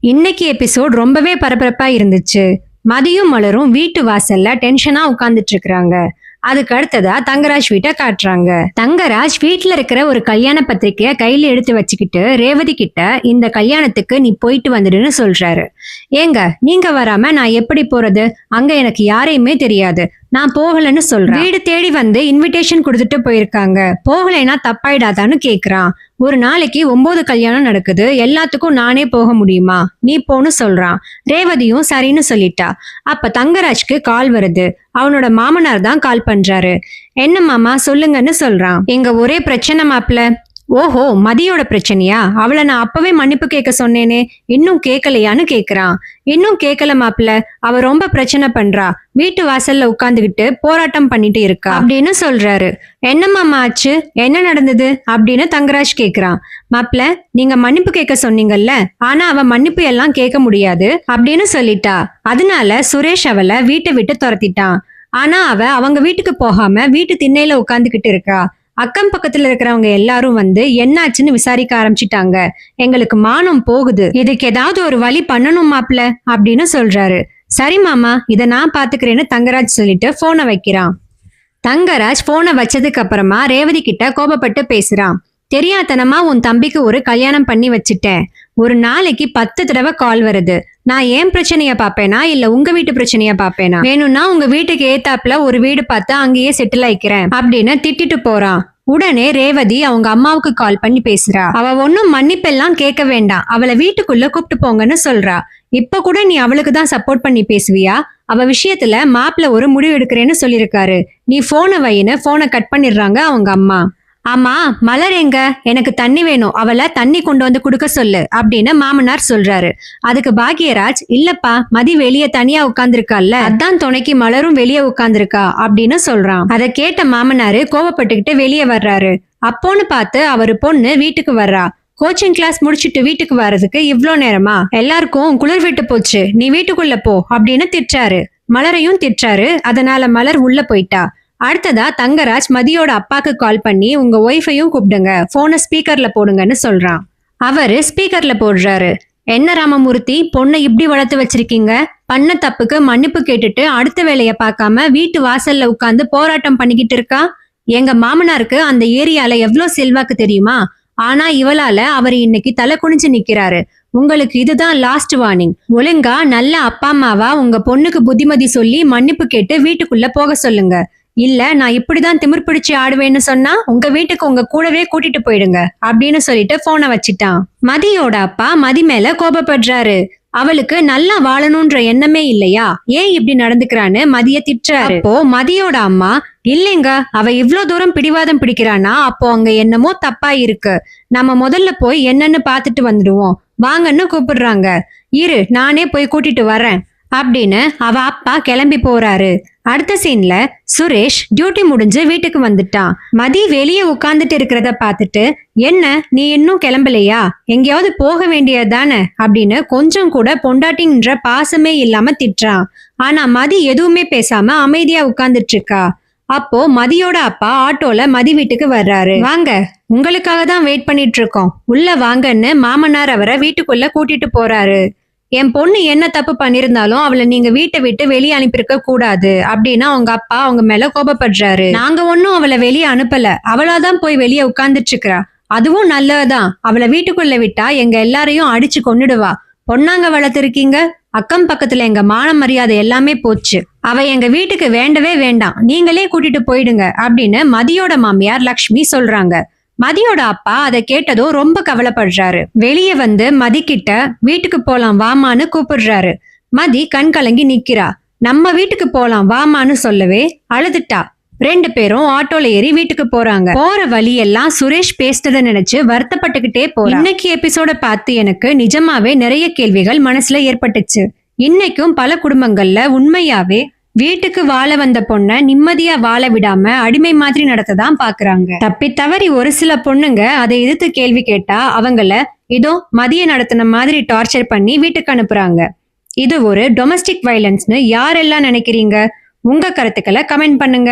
இன்னைக்கு எபிசோட் ரொம்பவே பரபரப்பா இருந்துச்சு. மதியும் மலரும் வீட்டு வாசல்ல டென்ஷனா உட்கார்ந்துட்டு இருக்காங்க. அதுக்கு அடுத்ததா தங்கராஜ் வீட்டை காட்டுறாங்க. தங்கராஜ் வீட்டுல இருக்கிற ஒரு கல்யாண பத்திரிக்கைய கையில எடுத்து வச்சுக்கிட்டு ரேவதி கிட்ட இந்த கல்யாணத்துக்கு நீ போயிட்டு வந்துடுன்னு சொல்றாரு. ஏங்க நீங்க வராம நான் எப்படி போறது? அங்க எனக்கு யாரையுமே தெரியாது, நான் போகலன்னு சொல்றேன். வீடு தேடி வந்து இன்விடேஷன் கொடுத்துட்டு போயிருக்காங்க, போகலைன்னா தப்பாயிடாதான்னு கேக்குறான். ஒரு நாளைக்கு 9 கல்யாணம் நடக்குது, எல்லாத்துக்கும் நானே போக முடியுமா? நீ போன்னு சொல்றான். ரேவதியும் சரின்னு சொல்லிட்டா. அப்ப தங்கராஜ்க்கு கால் வருது. அவனோட மாமனார் தான் கால் பண்றாரு. என்ன மாமா சொல்லுங்கன்னு சொல்றான். எங்க ஒரே பிரச்சனை மாப்ள. ஓஹோ, மதியோட பிரச்சனையா? அவளை நான் அப்பவே மன்னிப்பு கேட்க சொன்னேனே, இன்னும் கேட்கலையான்னு கேக்குறான். இன்னும் கேட்கல மாப்ள, அவ ரொம்ப பிரச்சனை பண்றா, வீட்டு வாசல்ல உட்கார்ந்துகிட்டு போராட்டம் பண்ணிட்டு இருக்கா அப்படின்னு சொல்றாரு. என்ன மாமா ஆச்சு, என்ன நடந்தது அப்படின்னு தங்கராஜ் கேக்குறான். மாப்ள, நீங்க மன்னிப்பு கேட்க சொன்னீங்கல்ல, ஆனா அவ மன்னிப்பு எல்லாம் கேட்க முடியாது அப்படின்னு சொல்லிட்டா. அதனால சுரேஷ் அவளை வீட்டை விட்டு துரத்திட்டான். ஆனா அவ அவங்க வீட்டுக்கு போகாம வீட்டு திண்ணையில உட்கார்ந்துகிட்டு இருக்கா. அக்கம் பக்கத்துல இருக்கிறவங்க எல்லாரும் வந்து என்னாச்சுன்னு விசாரிக்க ஆரம்பிச்சிட்டாங்க. எங்களுக்கு மானம் போகுது, இதுக்கு ஏதாவது ஒரு வழி பண்ணணும் மாப்ள அப்படின்னு சொல்றாரு. சரி மாமா, இத நான் பாத்துக்கிறேன்னு தங்கராஜ் சொல்லிட்டு போனை வைக்கிறான். தங்கராஜ் போனை வச்சதுக்கு அப்புறமா ரேவதி கிட்ட கோபப்பட்டு பேசுறான். தெரியாதனமா உன் தம்பிக்கு ஒரு கல்யாணம் பண்ணி வச்சுட்டேன். ஒரு நாளைக்கு 10 தடவை கால் வருது. நான் ஏன் பிரச்சனைய பாப்பேனா இல்ல உங்க வீட்டு பிரச்சனைய பாப்பேனா? வேணும்னா உங்க வீட்டுக்கு ஏத்தாப்புல ஒரு வீடு பார்த்து அங்கேயே செட்டில் ஆயிக்கிறேன் அப்படின்னு திட்டிட்டு போறான். உடனே ரேவதி அவங்க அம்மாவுக்கு கால் பண்ணி பேசுறா. அவ ஒன்னும் மன்னிப்பெல்லாம் கேட்க வேண்டாம், அவளை வீட்டுக்குள்ள கூப்பிட்டு போங்கன்னு சொல்றா. இப்ப கூட நீ அவளுக்கு தான் சப்போர்ட் பண்ணி பேசுவியா? அவ விஷயத்துல மாப்பிள்ள ஒரு முடிவு எடுக்கிறேன்னு சொல்லிருக்காரு. நீ போனை வைன்னு போனை கட் பண்ணிடுறாங்க அவங்க அம்மா. ஆமா, மலர் எங்க? எனக்கு தண்ணி வேணும், அவளை தண்ணி கொண்டு வந்து கொடுக்க சொல்லு அப்படின்னு மாமனார் சொல்றாரு. அதுக்கு பாக்யராஜ், இல்லப்பா மதி வெளியே தனியா உட்கார்ந்துருக்கால, அதான் துணைக்கு மலரும் வெளியே உட்கார்ந்துருக்கா அப்படின்னு சொல்றான். அதை கேட்ட மாமனாரு கோவப்பட்டுக்கிட்டு வெளியே வர்றாரு. அப்போன்னு பார்த்து அவரு பொண்ணு வீட்டுக்கு வர்றா. கோச்சிங் கிளாஸ் முடிச்சிட்டு வீட்டுக்கு வர்றதுக்கு இவ்ளோ நேரமா? எல்லாருக்கும் குளிர் விட்டு போச்சு, நீ வீட்டுக்குள்ள போ அப்படின்னு திட்டாரு. மலரையும் திட்டாரு. அதனால மலர் உள்ள போயிட்டா. அடுத்ததா தங்கராஜ் மதியோட அப்பாக்கு கால் பண்ணி உங்க ஒய்ஃபையும் கூப்பிடுங்க, போனை ஸ்பீக்கர்ல போடுங்கன்னு சொல்றான். அவரு ஸ்பீக்கர்ல போடுறாரு. என்ன ராமமூர்த்தி, பொண்ணை இப்படி வளர்த்து வச்சிருக்கீங்க? பண்ண தப்புக்கு மன்னிப்பு கேட்டுட்டு அடுத்த வேலைய பார்க்காம வீட்டு வாசல்ல உட்கார்ந்து போராட்டம் பண்ணிக்கிட்டு இருக்கா. எங்க மாமனாருக்கு அந்த ஏரியால எவ்வளவு செல்வாக்கு தெரியுமா? ஆனா இவளால அவர் இன்னைக்கு தலை குனிஞ்சு நிக்கிறாரு. உங்களுக்கு இதுதான் லாஸ்ட் வார்னிங். ஒழுங்கா நல்ல அப்பா அம்மாவா உங்க பொண்ணுக்கு புத்திமதி சொல்லி மன்னிப்பு கேட்டு வீட்டுக்குள்ள போக சொல்லுங்க. இல்ல நான் இப்படிதான் திமிர் பிடிச்சு ஆடுவேன்னு சொன்னா உங்க வீட்டுக்கு உங்க கூடவே கூட்டிட்டு போயிடுங்க அப்படின்னு சொல்லிட்டு போனை வச்சிட்டான். மதியோட அப்பா மதி மேல கோபப்படுறாரு. அவளுக்கு நல்லா வாழணும்ன்ற எண்ணமே இல்லையா, ஏன் இப்படி நடந்துக்கிறான்னு மதிய திட்டுறாரு. அப்போ மதியோட அம்மா, இல்லைங்க அவ இவ்ளோ தூரம் பிடிவாதம் பிடிக்கிறானா அப்போ அங்க என்னமோ தப்பா இருக்கு, நம்ம முதல்ல போய் என்னன்னு பாத்துட்டு வந்துடுவோம் வாங்கன்னு கூப்பிடுறாங்க. இரு நானே போய் கூட்டிட்டு வரேன் அப்படின்னு அவ அப்பா கிளம்பி போறாரு. அடுத்த சீன்ல சுரேஷ் டியூட்டி முடிஞ்சு வீட்டுக்கு வந்துட்டான். மதி வெளியே உட்கார்ந்துட்டு இருக்கிறத பார்த்துட்டு, என்ன நீ இன்னும் கிளம்பலையா, எங்கேயாவது போக வேண்டியதானே அப்படின்னு கொஞ்சம் கூட பொண்டாட்டின்ற பாசமே இல்லாம திட்டுறான். ஆனா மதி எதுவுமே பேசாம அமைதியா உட்கார்ந்துட்டு இருக்கா. அப்போ மதியோட அப்பா ஆட்டோல மதி வீட்டுக்கு வர்றாரு. வாங்க, உங்களுக்காக தான் வெயிட் பண்ணிட்டு இருக்கோம், உள்ள வாங்கன்னு மாமனார் அவரை வீட்டுக்குள்ள கூட்டிட்டு போறாரு. என் பொண்ணு என்ன தப்பு பண்ணிருந்தாலும் அவளை நீங்க வீட்டை விட்டு வெளியே அனுப்பியிருக்க கூடாது அப்படின்னு அவங்க அப்பா அவங்க மேல கோபப்படுறாரு. நாங்க ஒன்னும் அவளை வெளியே அனுப்பல, அவளாதான் போய் வெளியே உட்கார்ந்துட்டு இருக்கா. அதுவும் நல்லதான், அவளை வீட்டுக்குள்ள விட்டா எங்க எல்லாரையும் அடிச்சு கொன்னுடுவா. பொண்ணாங்க வளர்த்திருக்கீங்க, அக்கம் பக்கத்துல எங்க மான மரியாதை எல்லாமே போச்சு. அவ எங்க வீட்டுக்கு வேண்டவே வேண்டாம், நீங்களே கூட்டிட்டு போயிடுங்க அப்படின்னு மதியோட மாமியார் லக்ஷ்மி சொல்றாங்க. மதியோட அப்பா அதை கேட்டதும் ரொம்ப கவலைப்படுறாரு. வெளியே வந்து மதி கிட்ட வீட்டுக்கு போலாம் வாமான்னு கூப்பிடுறாரு. மதி கண் கலங்கி நிக்கிறா. நம்ம வீட்டுக்கு போலாம் வாமான்னு சொல்லவே அழுதுட்டா. 2 பேரும் ஆட்டோல ஏறி வீட்டுக்கு போறாங்க. போற வழியெல்லாம் சுரேஷ் பேசினதை நினைச்சு வருத்தப்பட்டுக்கிட்டே போறா. இன்னைக்கு எபிசோட பார்த்து எனக்கு நிஜமாவே நிறைய கேள்விகள் மனசுல ஏற்பட்டுச்சு. இன்னைக்கும் பல குடும்பங்கள்ல உண்மையாவே வீட்டுக்கு வாழ வந்த பொண்ண நிம்மதியா வாழ விடாம அடிமை மாதிரி நடத்ததான் பாக்குறாங்க. தப்பி தவறி ஒரு சில பொண்ணுங்க அதை எதிர்த்து கேள்வி கேட்டா அவங்கள இதோ மதிய நடத்தின மாதிரி டார்ச்சர் பண்ணி வீட்டுக்கு அனுப்புறாங்க. இது ஒரு டொமஸ்டிக் வயலன்ஸ்னு யாரெல்லாம் நினைக்கிறீங்க? உங்க கருத்துக்களை கமெண்ட் பண்ணுங்க.